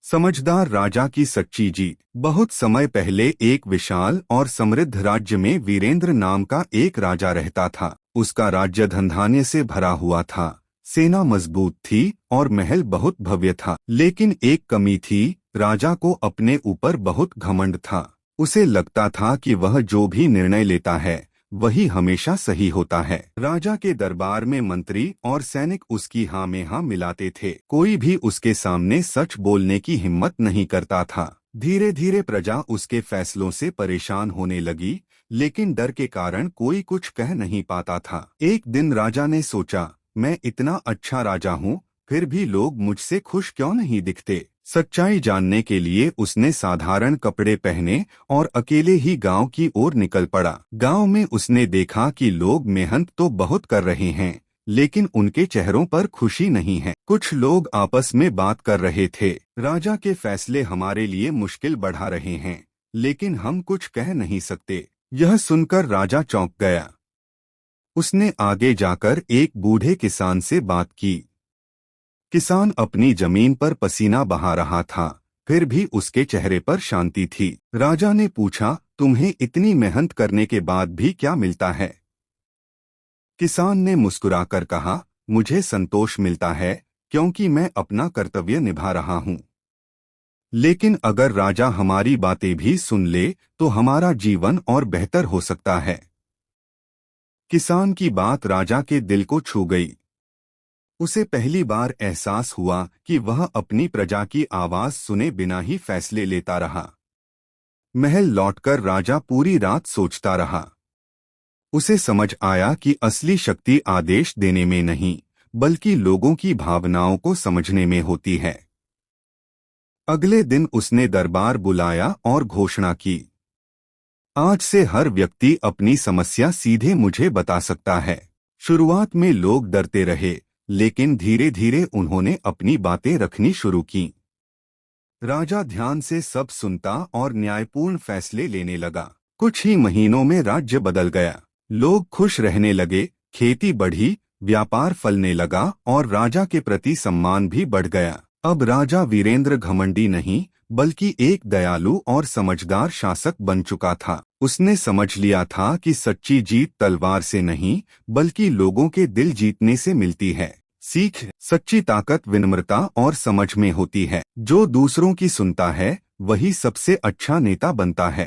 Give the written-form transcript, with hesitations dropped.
समझदार राजा की सच्ची जीत। बहुत समय पहले एक विशाल और समृद्ध राज्य में वीरेंद्र नाम का एक राजा रहता था। उसका राज्य धन धान्य से भरा हुआ था, सेना मजबूत थी और महल बहुत भव्य था। लेकिन एक कमी थी, राजा को अपने ऊपर बहुत घमंड था। उसे लगता था कि वह जो भी निर्णय लेता है वही हमेशा सही होता है। राजा के दरबार में मंत्री और सैनिक उसकी हाँ में हाँ मिलाते थे। कोई भी उसके सामने सच बोलने की हिम्मत नहीं करता था। धीरे धीरे प्रजा उसके फैसलों से परेशान होने लगी, लेकिन डर के कारण कोई कुछ कह नहीं पाता था। एक दिन राजा ने सोचा, मैं इतना अच्छा राजा हूँ, फिर भी लोग मुझसे खुश क्यों नहीं दिखते। सच्चाई जानने के लिए उसने साधारण कपड़े पहने और अकेले ही गांव की ओर निकल पड़ा। गांव में उसने देखा कि लोग मेहनत तो बहुत कर रहे हैं, लेकिन उनके चेहरों पर खुशी नहीं है। कुछ लोग आपस में बात कर रहे थे, राजा के फैसले हमारे लिए मुश्किल बढ़ा रहे हैं, लेकिन हम कुछ कह नहीं सकते। यह सुनकर राजा चौंक गया। उसने आगे जाकर एक बूढ़े किसान से बात की। किसान अपनी जमीन पर पसीना बहा रहा था, फिर भी उसके चेहरे पर शांति थी। राजा ने पूछा, तुम्हें इतनी मेहनत करने के बाद भी क्या मिलता है? किसान ने मुस्कुराकर कहा, मुझे संतोष मिलता है क्योंकि मैं अपना कर्तव्य निभा रहा हूँ। लेकिन अगर राजा हमारी बातें भी सुन ले तो हमारा जीवन और बेहतर हो सकता है। किसान की बात राजा के दिल को छू गई। उसे पहली बार एहसास हुआ कि वह अपनी प्रजा की आवाज सुने बिना ही फैसले लेता रहा। महल लौटकर राजा पूरी रात सोचता रहा। उसे समझ आया कि असली शक्ति आदेश देने में नहीं, बल्कि लोगों की भावनाओं को समझने में होती है। अगले दिन उसने दरबार बुलाया और घोषणा की, आज से हर व्यक्ति अपनी समस्या सीधे मुझे बता सकता है। शुरुआत में लोग डरते रहे, लेकिन धीरे धीरे उन्होंने अपनी बातें रखनी शुरू की। राजा ध्यान से सब सुनता और न्यायपूर्ण फैसले लेने लगा। कुछ ही महीनों में राज्य बदल गया। लोग खुश रहने लगे, खेती बढ़ी, व्यापार फलने लगा और राजा के प्रति सम्मान भी बढ़ गया। अब राजा वीरेंद्र घमंडी नहीं, बल्कि एक दयालु और समझदार शासक बन चुका था। उसने समझ लिया था कि सच्ची जीत तलवार से नहीं, बल्कि लोगों के दिल जीतने से मिलती है। सीख, सच्ची ताकत विनम्रता और समझ में होती है। जो दूसरों की सुनता है वही सबसे अच्छा नेता बनता है।